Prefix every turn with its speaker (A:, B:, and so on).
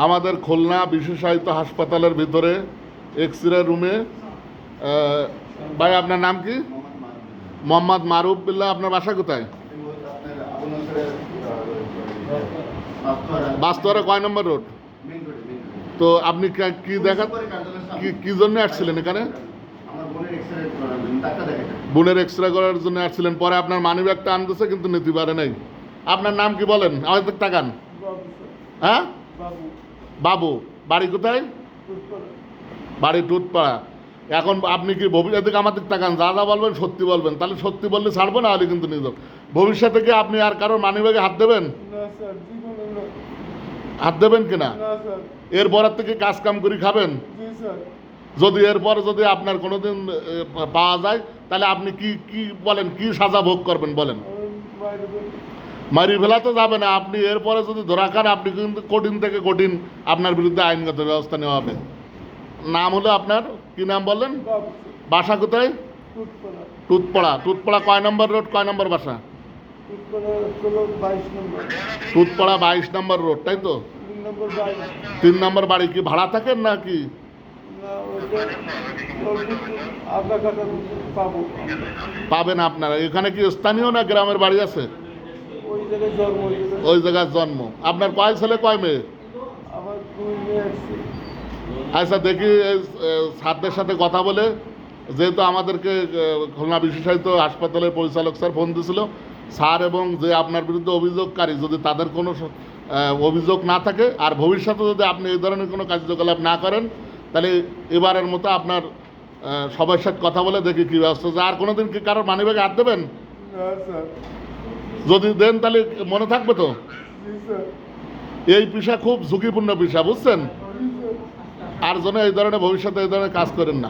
A: আমাদের খুলনা বিশেষায়িত হাসপাতালের ভিতরে এক্স-রে রুমে ভাই আপনার নাম কি? মোহাম্মদ মারুফ বিল্লাহ। আপনার বাসা কোথায়? বাস্তোয়ারা কয় নম্বর রোড? তো আপনি কি দেখা কি জন্য আসছিলেন এখানে? বোনের এক্সরে করার জন্য আসছিলেন, পরে আপনার মানিব্যাগটা আনতেছে কিন্তু নিতে পারে নাই। আপনার নাম কি বলেন? আমাদের তাকান। হ্যাঁ, বাবু। বাড়ি কোথায়? বাড়ি টুটপাড়া। এখন আপনি কি ভবিষ্যতে আমাদের তাকান, যা যা বলবেন সত্যি বলবেন, তাহলে সত্যি বললে ছাড়বো, না হলে কিন্তু নিয়ে যাবো। ভবিষ্যতে কি আপনি আর কারোর মানিব্যাগে হাত দেবেন? হাত দেবেন কিনা? এরপরের থেকে কাজ কাম করে খাবেন। যদি এরপরে যদি আপনার কোনোদিন পাওয়া যায়, তাহলে আপনি কি কি বলেন, কি সাজা ভোগ করবেন বলেন? মারি ফেলা তো যাবে না, আপনি এরপরে যদি ধরা খান, আপনি কিন্তু কঠিন থেকে কঠিন আপনার বিরুদ্ধে আইনগত ব্যবস্থা নেওয়া হবে। নাম হলো আপনার কি নাম বললেন? বাসা কোথায়? টুটপাড়া। টুটপাড়া কয় নম্বর রোড, কয় নম্বর বাসা? টুটপাড়া 22 নম্বর রোড, তাই তো? 3 নম্বর বাড়ি। কি ভাড়া থাকেন নাকি? পাবেন আপনারা। এখানে কি স্থানীয় না গ্রামের বাড়ি আছে? ওই জায়গায় জন্ম। আপনার কয় ছেলে কয় মেয়ে? আচ্ছা, দেখি স্যারদের সাথে কথা বলে, যেহেতু আমাদেরকে খুলনা বিশেষায়িত হাসপাতালের পরিচালক স্যার ফোন দিয়েছিল, স্যার এবং যে আপনার বিরুদ্ধে অভিযোগকারী, যদি তাদের কোনো অভিযোগ না থাকে আর ভবিষ্যতে যদি আপনি এই ধরনের কোনো কার্যকলাপ না করেন, তাহলে এবারের মতো আপনার সবার সাথে কথা বলে দেখি কী ব্যবস্থা। আর কোনো দিন কি কারোর মানিব্যাগে হাত দেবেন? যদি দেন তাহলে মনে থাকবে তো। এই পেশা খুব ঝুঁকিপূর্ণ পেশা, বুঝছেন? আর যেন এই ধরনের ভবিষ্যতে এই ধরনের কাজ করেন না।